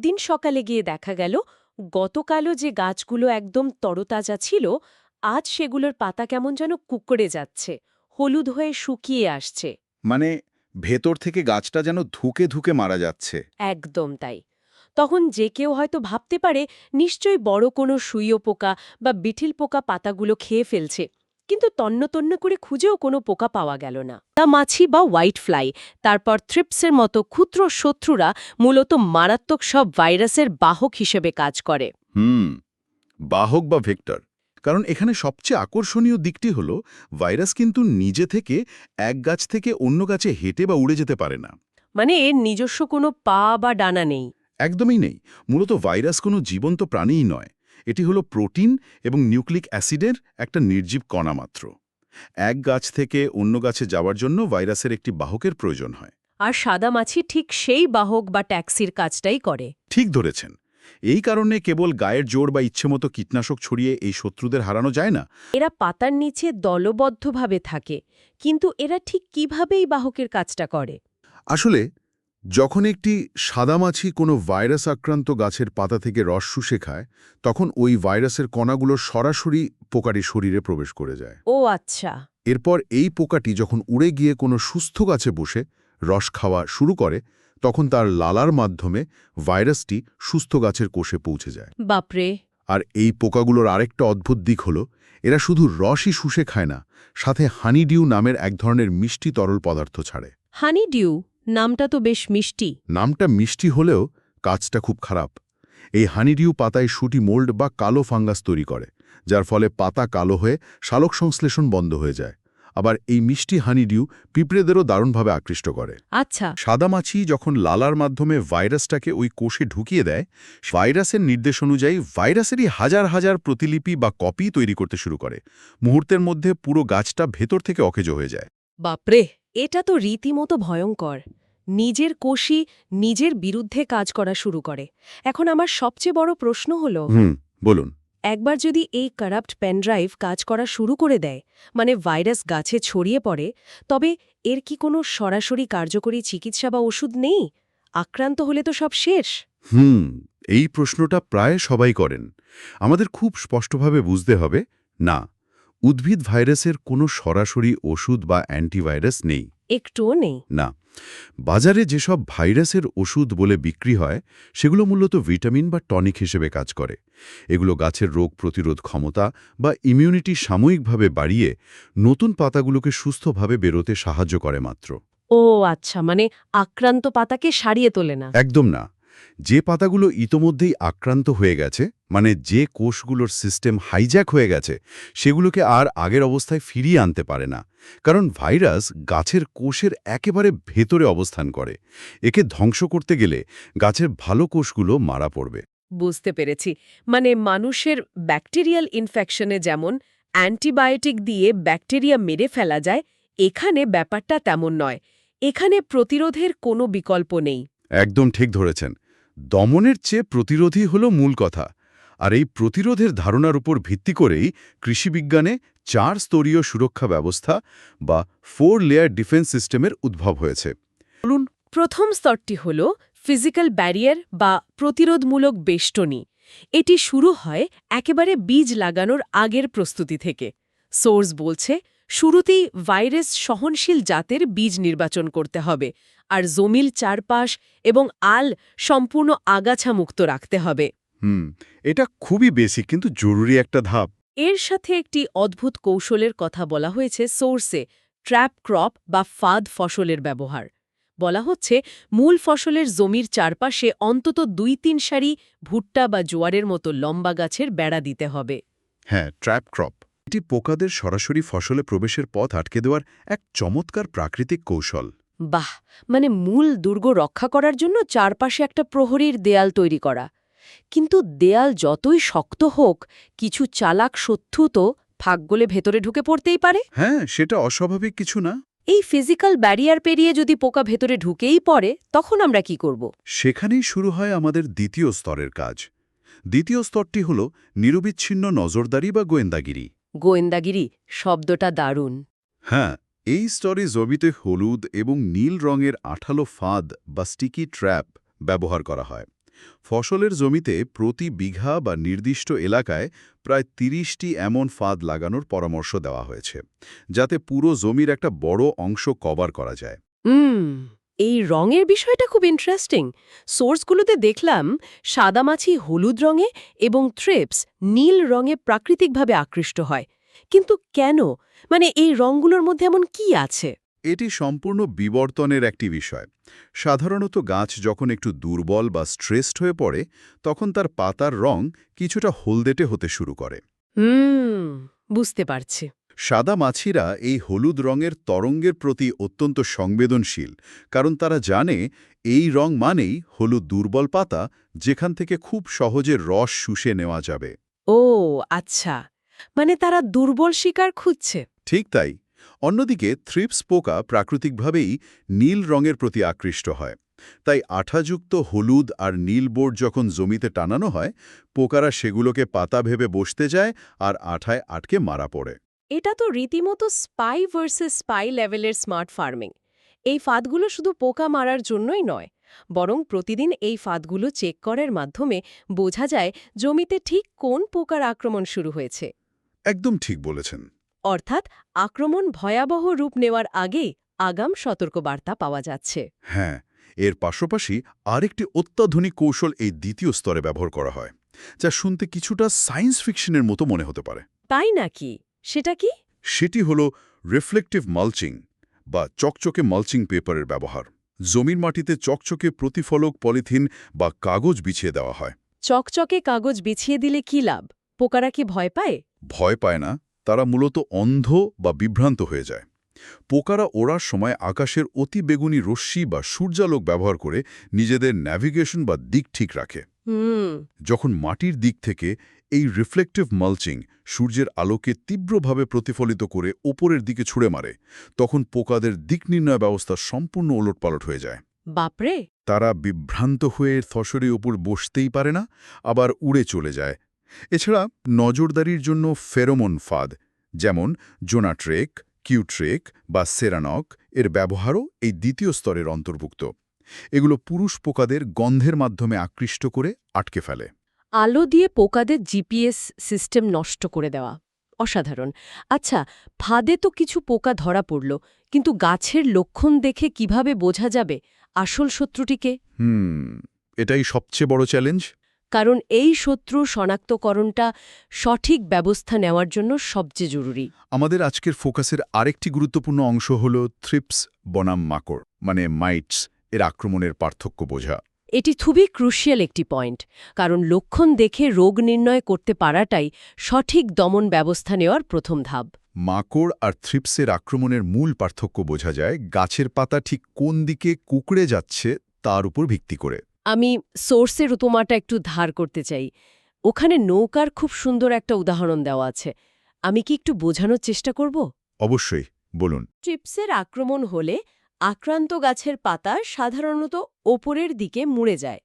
দিন সকালে গিয়ে দেখা গেল গতকালও যে গাছগুলো একদম তরতাজা ছিল আজ সেগুলোর পাতা কেমন যেন কুঁকড়ে যাচ্ছে, হলুদ হয়ে শুকিয়ে আসছে। মানে ভেতর থেকে গাছটা যেন ধুকে ধুকে মারা যাচ্ছে। একদম তাই। তখন যে কেউ হয়তো ভাবতে পারে নিশ্চয়ই বড় কোনো সুইয় পোকা বা বিঠিল পোকা পাতাগুলো খেয়ে ফেলছে, কিন্তু তন্ন করে খুঁজেও কোনো পোকা পাওয়া গেল না। তা মাছি বা হোয়াইট ফ্লাই, তারপর থ্রিপসের মতো ক্ষুদ্র শত্রুরা মূলত মারাত্মক সব ভাইরাসের বাহক হিসেবে কাজ করে। বাহক বা ভেক্টর। কারণ এখানে সবচেয়ে আকর্ষণীয় দিকটি হল ভাইরাস কিন্তু নিজে থেকে এক গাছ থেকে অন্য গাছে হেঁটে বা উড়ে যেতে পারে না। মানে এর নিজস্ব কোনো পা বা ডানা নেই। একদমই নেই। মূলত ভাইরাস কোনো জীবন্ত প্রাণীই নয়। এটি হলো প্রোটিন এবং নিউক্লিক অ্যাসিডের একটা নির্জীব কণা মাত্র। এক গাছ থেকে অন্য গাছে যাওয়ার জন্য ভাইরাসের একটি বাহকের প্রয়োজন হয়। আর সাদা মাছি ঠিক সেই বাহক বা ট্যাক্সির কাজটাই করে। ঠিক ধরেছেন। এই কারণে কেবল গায়ের জোর বা ইচ্ছেমতো কীটনাশক ছড়িয়ে এই শত্রুদের হারানো যায় না। এরা পাতার নিচে দলবদ্ধভাবে থাকে, কিন্তু এরা ঠিক কিভাবেই বাহকের কাজটা করে? আসলে যখন একটি সাদামাছি কোনো ভাইরাস আক্রান্ত গাছের পাতা থেকে রস শুষে খায়, তখন ওই ভাইরাসের কণাগুলো সরাসরি পোকাটি শরীরে প্রবেশ করে যায়। ও আচ্ছা। এরপর এই পোকাটি যখন উড়ে গিয়ে কোনো সুস্থ গাছে বসে রস খাওয়া শুরু করে, তখন তার লালার মাধ্যমে ভাইরাসটি সুস্থ গাছের কোষে পৌঁছে যায়। বাপরে। আর এই পোকাগুলোর আরেকটা অদ্ভুত দিক হলো, এরা শুধু রসই শুষে খায় না, সাথে হানিডিউ নামের এক ধরনের মিষ্টি তরল পদার্থ ছাড়ে। হানি ডিউ নামটা তো বেশ মিষ্টি। নামটা মিষ্টি হলেও কাজটা খুব খারাপ। এই হানিডিউ পাতায় শুটি মোল্ড বা কালো ফাঙ্গাস তৈরি করে, যার ফলে পাতা কালো হয়ে সালোক সংশ্লেষণ বন্ধ হয়ে যায়। আবার এই মিষ্টি হানিডিউ পিঁপড়েদেরও দারুণভাবে আকৃষ্ট করে। আচ্ছা। সাদামাছি যখন লালার মাধ্যমে ভাইরাসটাকে ওই কোষে ঢুকিয়ে দেয়, ভাইরাসের নির্দেশ অনুযায়ী ভাইরাসেরই হাজার হাজার প্রতিলিপি বা কপি তৈরি করতে শুরু করে। মুহূর্তের মধ্যে পুরো গাছটা ভেতর থেকে অকেজো হয়ে যায়। বাপরে, এটা তো রীতিমতো ভয়ঙ্কর। নিজের কোষই নিজের বিরুদ্ধে কাজ করা শুরু করে। এখন আমার সবচেয়ে বড় প্রশ্ন হলো, বলুন। একবার যদি এই কারাপ্ট পেনড্রাইভ কাজ করা শুরু করে দেয়, মানে ভাইরাস গাছে ছড়িয়ে পড়ে, তবে এর কি কোনো সরাসরি কার্যকরী চিকিৎসা বা ওষুধ নেই? আক্রান্ত হলে তো সব শেষ। এই প্রশ্নটা প্রায় সবাই করেন। আমাদের খুব স্পষ্টভাবে বুঝতে হবে, না, উদ্ভিদ ভাইরাসের কোনো সরাসরি ওষুধ বা অ্যান্টিভাইরাস নেই। একটুও নেই? না। বাজারে যেসব ভাইরাসের ওষুধ বলে বিক্রি হয়, সেগুলো মূলত ভিটামিন বা টনিক হিসেবে কাজ করে। এগুলো গাছের রোগ প্রতিরোধ ক্ষমতা বা ইমিউনিটি সাময়িকভাবে বাড়িয়ে নতুন পাতাগুলোকে সুস্থভাবে বেরোতে সাহায্য করে মাত্র। ও আচ্ছা, মানে আক্রান্ত পাতাকে সারিয়ে তোলে না। একদম না। যে পাতাগুলো ইতোমধ্যেই আক্রান্ত হয়ে গেছে, মানে যে কোষগুলোর সিস্টেম হাইজ্যাক হয়ে গেছে, সেগুলোকে আর আগের অবস্থায় ফিরিয়ে আনতে পারে না। কারণ ভাইরাস গাছের কোষের একেবারে ভেতরে অবস্থান করে। একে ধ্বংস করতে গেলে গাছের ভালো কোষগুলো মারা পড়বে। বুঝতে পেরেছি। মানে মানুষের ব্যাকটেরিয়াল ইনফেকশনে যেমন অ্যান্টিবায়োটিক দিয়ে ব্যাকটেরিয়া মেরে ফেলা যায়, এখানে ব্যাপারটা তেমন নয়। এখানে প্রতিরোধের কোনো বিকল্প নেই। একদম ঠিক ধরেছেন। দমনের চেয়ে প্রতিরোধই হলো মূল কথা। আর এই প্রতিরোধের ধারণার উপর ভিত্তি করেই কৃষিবিজ্ঞানে 4 স্তরীয় সুরক্ষা ব্যবস্থা বা 4 লেয়ার ডিফেন্স সিস্টেমের উদ্ভব হয়েছে। বলুন। প্রথম স্তরটি হল ফিজিক্যাল ব্যারিয়ার বা প্রতিরোধমূলক বেষ্টনী। এটি শুরু হয় একেবারে বীজ লাগানোর আগের প্রস্তুতি থেকে। সোর্স বলছে শুরুতেই ভাইরাস সহনশীল জাতের বীজ নির্বাচন করতে হবে, আর জমির চারপাশ এবং আল সম্পূর্ণ আগাছা মুক্ত রাখতে হবে। এটা খুবই বেসিক কিন্তু জরুরি একটা ধাপ। এর সাথে একটি অদ্ভুত কৌশলের কথা বলা হয়েছে সোর্সে, ট্র্যাপ ক্রপ বা ফাঁদ ফসলের ব্যবহার। বলা হচ্ছে মূল ফসলের জমির চারপাশে অন্তত 2-3 সারি ভুট্টা বা জোয়ারের মতো লম্বা গাছের বেড়া দিতে হবে। হ্যাঁ, ট্র্যাপ ক্রপ। এটি পোকাদের সরাসরি ফসলে প্রবেশের পথ আটকে দেওয়ার এক চমৎকার প্রাকৃতিক কৌশল। বাহ, মানে মূল দুর্গ রক্ষা করার জন্য চারপাশে একটা প্রহরীর দেয়াল তৈরি করা। কিন্তু দেয়াল যতই শক্ত হোক, কিছু চালাক শত্রু তো ফাঁক গলে ভেতরে ঢুকে পড়তেই পারে। হ্যাঁ, সেটা অস্বাভাবিক কিছু না। এই ফিজিক্যাল ব্যারিয়ার পেরিয়ে যদি পোকা ভেতরে ঢুকেই পড়ে, তখন আমরা কি করব? সেখানেই শুরু হয় আমাদের দ্বিতীয় স্তরের কাজ। দ্বিতীয় স্তরটি হল নিরবিচ্ছিন্ন নজরদারি বা গোয়েন্দাগিরি। গোয়েন্দাগিরি শব্দটা দারুণ। হ্যাঁ, এই স্তরে জমিতে হলুদ এবং নীল রঙের আঠালো ফাঁদ বা স্টিকি ট্র্যাপ ব্যবহার করা হয়। ফসলের জমিতে প্রতি বিঘা বা নির্দিষ্ট এলাকায় প্রায় ৩০টি এমন ফাঁদ লাগানোর পরামর্শ দেওয়া হয়েছে, যাতে পুরো জমির একটা বড় অংশ কভার করা যায়। এই রঙের বিষয়টা খুব ইন্টারেস্টিং। সোর্সগুলোতে দেখলাম সাদামাছি হলুদ রঙে এবং থ্রিপস নীল রঙে প্রাকৃতিকভাবে আকৃষ্ট হয়। কিন্তু কেন? মানে এই রঙগুলোর মধ্যে এমন কি আছে? এটি সম্পূর্ণ বিবর্তনের একটি বিষয়। সাধারণত গাছ যখন একটু দুর্বল বা স্ট্রেসড হয়ে পড়ে, তখন তার পাতার রং কিছুটা হলদেটে হতে শুরু করে। বুঝতে পারছি। সাদা মাছিরা এই হলুদ রঙের তরঙ্গের প্রতি অত্যন্ত সংবেদনশীল, কারণ তারা জানে এই রং মানেই হলুদ দুর্বল পাতা, যেখান থেকে খুব সহজে রস শুষে নেওয়া যাবে। ও আচ্ছা, মানে তারা দুর্বল শিকার খুঁজছে। ঠিক তাই। অন্যদিকে থ্রিপস পোকা প্রাকৃতিকভাবেই নীল রঙের প্রতি আকৃষ্ট হয়। তাই আঠাযুক্ত হলুদ আর নীল বোর্ড যখন জমিতে টানানো হয়, পোকারা সেগুলোকে পাতা ভেবে বসতে যায় আর আঠায় আটকে মারা পড়ে। এটা তো রীতিমতো স্পাই ভার্সেস স্পাই লেভেলের স্মার্ট ফার্মিং। এই ফাঁদগুলো শুধু পোকা মারার জন্যই নয়, বরং প্রতিদিন এই ফাঁদগুলো চেক করার মাধ্যমে বোঝা যায় জমিতে ঠিক কোন পোকার আক্রমণ শুরু হয়েছে। একদম ঠিক বলেছেন। অর্থাৎ আক্রমণ ভয়াবহ রূপ নেওয়ার আগেই আগাম সতর্কবার্তা পাওয়া যাচ্ছে। হ্যাঁ, এর পাশাপাশি আরেকটি অত্যাধুনিক কৌশল এই দ্বিতীয় স্তরে ব্যবহার করা হয়, যা শুনতে কিছুটা সায়েন্স ফিকশনের মতো মনে হতে পারে। তাই নাকি? সেটা কি? সেটি হল রিফ্লেকটিভ মালচিং বা চকচকে মালচিং পেপারের ব্যবহার। জমির মাটিতে চকচকে প্রতিফলক পলিথিন বা কাগজ বিছিয়ে দেওয়া হয়। চকচকে কাগজ বিছিয়ে দিলে কি লাভ? পোকারা কি ভয় পায়? ভয় পায় না, তারা মূলত অন্ধ বা বিভ্রান্ত হয়ে যায়। পোকারা ওড়ার সময় আকাশের অতি বেগুনি রশ্মি বা সূর্যালোক ব্যবহার করে নিজেদের ন্যাভিগেশন বা দিক ঠিক রাখে। যখন মাটির দিক থেকে এই রিফ্লেকটিভ মালচিং সূর্যের আলোকে তীব্রভাবে প্রতিফলিত করে ওপরের দিকে ছুঁড়ে মারে, তখন পোকাদের দিক নির্ণয় ব্যবস্থা সম্পূর্ণ ওলটপালট হয়ে যায়। বাপরে! তারা বিভ্রান্ত হয়ে ফসলের উপর বসতেই পারে না, আবার উড়ে চলে যায়। এছাড়া নজরদারির জন্য ফেরোমন ফাঁদ, যেমন জোনাট্রেক, কিউট্রেক বা সেরানক এর ব্যবহারও এই দ্বিতীয় স্তরের অন্তর্ভুক্ত। এগুলো পুরুষ পোকাদের গন্ধের মাধ্যমে আকৃষ্ট করে আটকে ফেলে। আলো দিয়ে পোকাদের জিপিএস সিস্টেম নষ্ট করে দেওয়া অসাধারণ। আচ্ছা, ফাঁদে তো কিছু পোকা ধরা পড়ল, কিন্তু গাছের লক্ষণ দেখে কিভাবে বোঝা যাবে আসল শত্রুটিকে? এটাই সবচেয়ে বড় চ্যালেঞ্জ। কারণ এই শত্রু শনাক্তকরণটা সঠিক ব্যবস্থা নেওয়ার জন্য সবচেয়ে জরুরি। আমাদের আজকের ফোকাসের আরেকটি গুরুত্বপূর্ণ অংশ হল থ্রিপস বনাম মাকড়, মানে মাইটস এর আক্রমণের পার্থক্য বোঝা। এটি খুবই ক্রুশিয়াল একটি পয়েন্ট, কারণ লক্ষণ দেখে রোগ নির্ণয় করতে পারাটাই সঠিক দমন ব্যবস্থা নেওয়ার প্রথম ধাপ। মাকড় আর থ্রিপসের আক্রমণের মূল পার্থক্য বোঝা যায় গাছের পাতা ঠিক কোন দিকে কুঁকড়ে যাচ্ছে তার উপর ভিত্তি করে। আমি সোর্সের উপমাটা একটু ধার করতে চাই। ওখানে নৌকার খুব সুন্দর একটা উদাহরণ দেওয়া আছে। আমি কি একটু বোঝানোর চেষ্টা করব? অবশ্যই, বলুন। ট্রিপসের আক্রমণ হলে আক্রান্ত গাছের পাতা সাধারণত ওপরের দিকে মুড়ে যায়।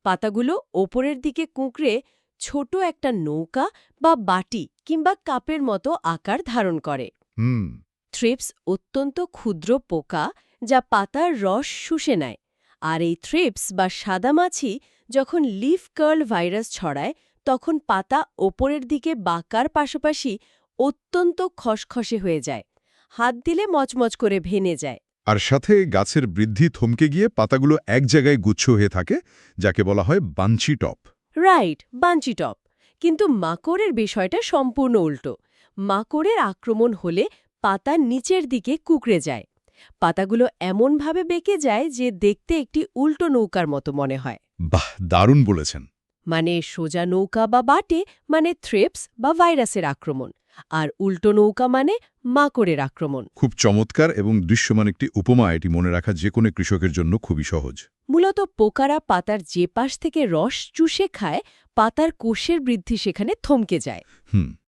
পাতাগুলো ওপরের দিকে কুঁকড়ে ছোট একটা নৌকা বা বাটি কিংবা কাপের মতো আকার ধারণ করে। থ্রিপস অত্যন্ত ক্ষুদ্র পোকা, যা পাতার রস শুষে নেয়। আর এই থ্রিপস বা সাদামাছি যখন লিফ কার্ল ভাইরাস ছড়ায়, তখন পাতা ওপরের দিকে বাঁকার পাশাপাশি অত্যন্ত খসখসে হয়ে যায়। হাত দিলে মচমচ করে ভেঙে যায়। আর সাথে গাছের বৃদ্ধি থমকে গিয়ে পাতাগুলো এক জায়গায় গুচ্ছ হয়ে থাকে, যাকে বলা হয় Vanchi top. Right, Vanchi top. কিন্তু মাকড়ের বিষয়টা সম্পূর্ণ উল্টো। মাকড়ের আক্রমণ হলে পাতা নিচের দিকে কুঁকড়ে যায়। পাতাগুলো এমনভাবে বেঁকে যায় যে দেখতে একটি উল্টো নৌকার মতো মনে হয়। বাহ, দারুণ বলেছেন। মানে সোজা নৌকা বা বাটে মানে থ্রিপস বা ভাইরাসের আক্রমণ, আর উল্টো নৌকা মানে মাকড়ের আক্রমণ। খুব চমৎকার এবং দৃশ্যমান একটি উপমা। এটি মনে রাখা যে কোনো কৃষকের জন্য খুবই সহজ। মূলত পোকারা পাতার যে পাশ থেকে রস চুষে খায়, পাতার কোষের বৃদ্ধি সেখানে থমকে যায়।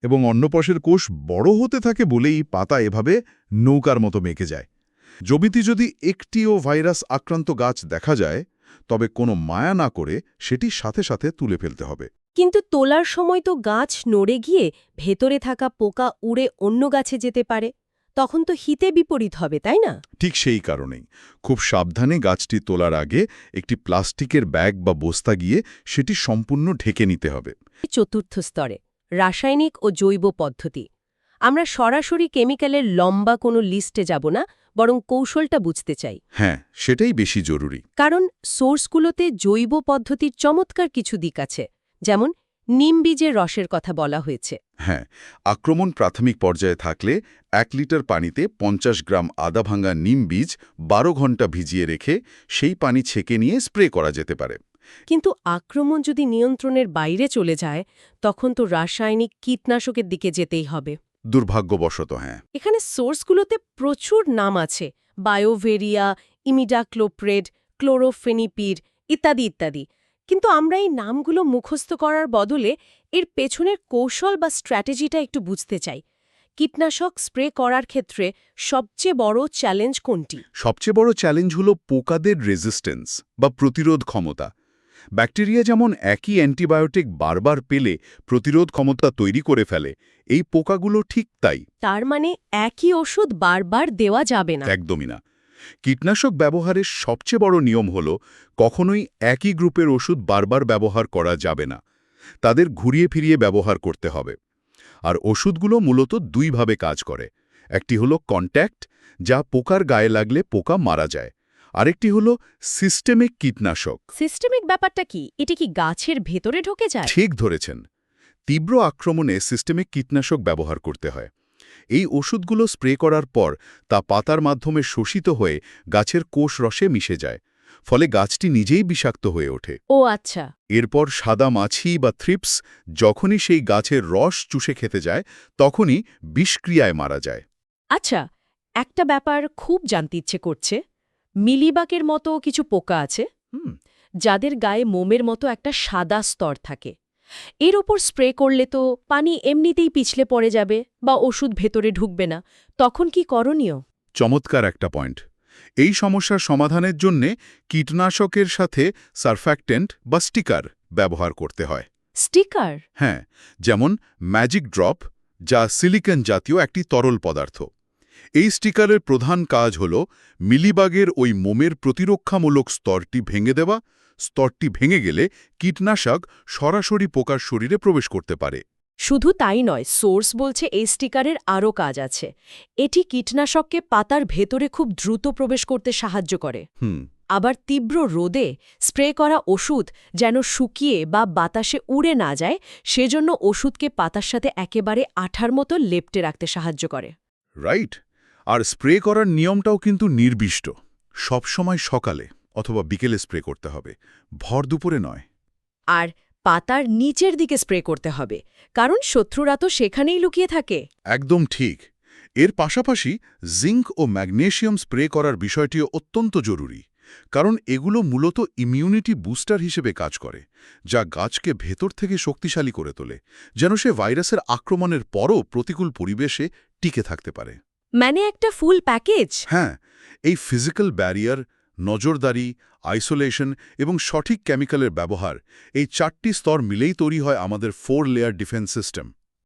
এবং অন্য পাশের কোষ বড় হতে থাকে বলেই পাতা এভাবে নৌকার মতো মেকে যায়। জমিতে যদি একটিও ভাইরাস আক্রান্ত গাছ দেখা যায়, তবে কোনো মায়া না করে সেটি সাথে সাথে তুলে ফেলতে হবে। কিন্তু তোলার সময় তো গাছ নড়ে গিয়ে ভেতরে থাকা পোকা উড়ে অন্য গাছে যেতে পারে। তখন তো হিতে বিপরীত হবে তাই না? ঠিক সেই কারণেই খুব সাবধানে গাছটি তোলার আগে একটি প্লাস্টিকের ব্যাগ বা বস্তা গিয়ে সেটি সম্পূর্ণ ঢেকে নিতে হবে। চতুর্থ স্তরে রাসায়নিক ও জৈব পদ্ধতি। আমরা সরাসরি কেমিক্যালের লম্বা কোনো লিস্টে যাব না, বরং কৌশলটা বুঝতে চাই। হ্যাঁ, সেটাই বেশি জরুরি। কারণ সোর্সগুলোতে জৈব পদ্ধতির চমৎকার কিছু দিক আছে, যেমন নিম বীজের রসের কথা বলা হয়েছে। হ্যাঁ, আক্রমণ প্রাথমিক পর্যায়ে থাকলে 1 লিটার পানিতে 50 গ্রাম আদা ভাঙা নিম বীজ 12 ঘন্টা ভিজিয়ে রেখে সেই পানি ছেঁকে নিয়ে স্প্রে করা যেতে পারে। কিন্তু আক্রমণ যদি নিয়ন্ত্রণের বাইরে চলে যায়, তখন তো রাসায়নিক কীটনাশকের দিকে যেতেই হবে। দুর্ভাগ্যবশত হ্যাঁ। এখানে সোর্সগুলোতে প্রচুর নাম আছে, বায়োভেরিয়া, ইমিডাক্লোপ্রেড, ক্লোরোফেনিপিড ইত্যাদি ইত্যাদি। কিন্তু আমরা এই নামগুলো মুখস্থ করার বদলে এর পেছনের কৌশল বা স্ট্র্যাটেজিটা একটু বুঝতে চাই। কীটনাশক স্প্রে করার ক্ষেত্রে সবচেয়ে বড় চ্যালেঞ্জ কোনটি? সবচেয়ে বড় চ্যালেঞ্জ হল পোকাদের রেজিস্ট্যান্স বা প্রতিরোধ ক্ষমতা। ব্যাকটেরিয়া যেমন একই অ্যান্টিবায়োটিক বারবার পেলে প্রতিরোধ ক্ষমতা তৈরি করে ফেলে, এই পোকাগুলো ঠিক তাই। তার মানে একই ওষুধ বারবার দেওয়া যাবে না। একদমই না। কীটনাশক ব্যবহারের সবচেয়ে বড় নিয়ম হল কখনোই একই গ্রুপের ওষুধ বারবার ব্যবহার করা যাবে না। তাদের ঘুরিয়ে ফিরিয়ে ব্যবহার করতে হবে। আর ওষুধগুলো মূলত দুইভাবে কাজ করে। একটি হলো কন্ট্যাক্ট, যা পোকার গায়ে লাগলে পোকা মারা যায়। আরেকটি হলো সিস্টেমিক কীটনাশক। সিস্টেমিক ব্যাপারটা কি? এটা কি গাছের ভেতরে ঢোকে যায়? ঠিক ধরেছেন। তীব্র আক্রমণে সিস্টেমিক কীটনাশক ব্যবহার করতে হয়। এই ওষুধগুলো স্প্রে করার পর তা পাতার মাধ্যমে শোষিত হয়ে গাছের কোষ রসে মিশে যায়, ফলে গাছটি নিজেই বিষাক্ত হয়ে ওঠে। ও আচ্ছা। এরপর সাদা মাছি বা থ্রিপস যখনই সেই গাছের রস চুষে খেতে যায়, তখনই বিষক্রিয়ায় মারা যায়। আচ্ছা, একটা ব্যাপার খুব জানতে ইচ্ছে করছে। মিলিবাগের মতো কিছু পোকা আছে, যাদের গায়ে মোমের মতো একটা সাদা স্তর থাকে। এর ওপর স্প্রে করলে তো পানি এমনিতেই পিছলে পড়ে যাবে বা ওষুধ ভেতরে ঢুকবে না। তখন কি করণীয়? চমৎকার একটা পয়েন্ট। এই সমস্যার সমাধানের জন্যে কীটনাশকের সাথে সারফ্যাক্টেন্ট বা স্টিকার ব্যবহার করতে হয়। স্টিকার? হ্যাঁ, যেমন ম্যাজিক ড্রপ, যা সিলিকন জাতীয় একটি তরল পদার্থ। এই স্টিকারের প্রধান কাজ হল মিলিবাগের ওই মোমের প্রতিরক্ষামূলক স্তরটি ভেঙে দেওয়া। স্তরটি ভেঙে গেলে কীটনাশক সরাসরি পোকার শরীরে প্রবেশ করতে পারে। শুধু তাই নয়, সোর্স বলছে এই স্টিকারের আরও কাজ আছে। এটি কীটনাশককে পাতার ভেতরে খুব দ্রুত প্রবেশ করতে সাহায্য করে। আবার তীব্র রোদে স্প্রে করা ওষুধ যেন শুকিয়ে বা বাতাসে উড়ে না যায়, সেজন্য ওষুধকে পাতার সাথে একেবারে আঠার মতো লেপ্টে রাখতে সাহায্য করে। রাইট। আর স্প্রে করার নিয়মটাও কিন্তু নির্দিষ্ট। সবসময় সকালে অথবা বিকেলে স্প্রে করতে হবে, ভর দুপুরে নয়। আর পাতার নিচের দিকে স্প্রে করতে হবে, কারণ শত্রুরা তো সেখানেই লুকিয়ে থাকে। একদম ঠিক। এর পাশাপাশি জিঙ্ক ও ম্যাগনেসিয়াম স্প্রে করার বিষয়টিও অত্যন্ত জরুরি, কারণ এগুলো মূলত ইমিউনিটি বুস্টার হিসেবে কাজ করে, যা গাছকে ভেতর থেকে শক্তিশালী করে তোলে, যেন সে ভাইরাসের আক্রমণের পরও প্রতিকূল পরিবেশে টিকে থাকতে পারে। মানে একটা ফুল প্যাকেজ। হ্যাঁ, এই ফিজিক্যাল ব্যারিয়ার, নজরদারি, আইসোলেশন এবং সঠিক কেমিক্যালের ব্যবহার, এই 4টি স্তর মিলেই তৈরি হয় আমাদের 4 লেয়ার ডিফেন্স সিস্টেম।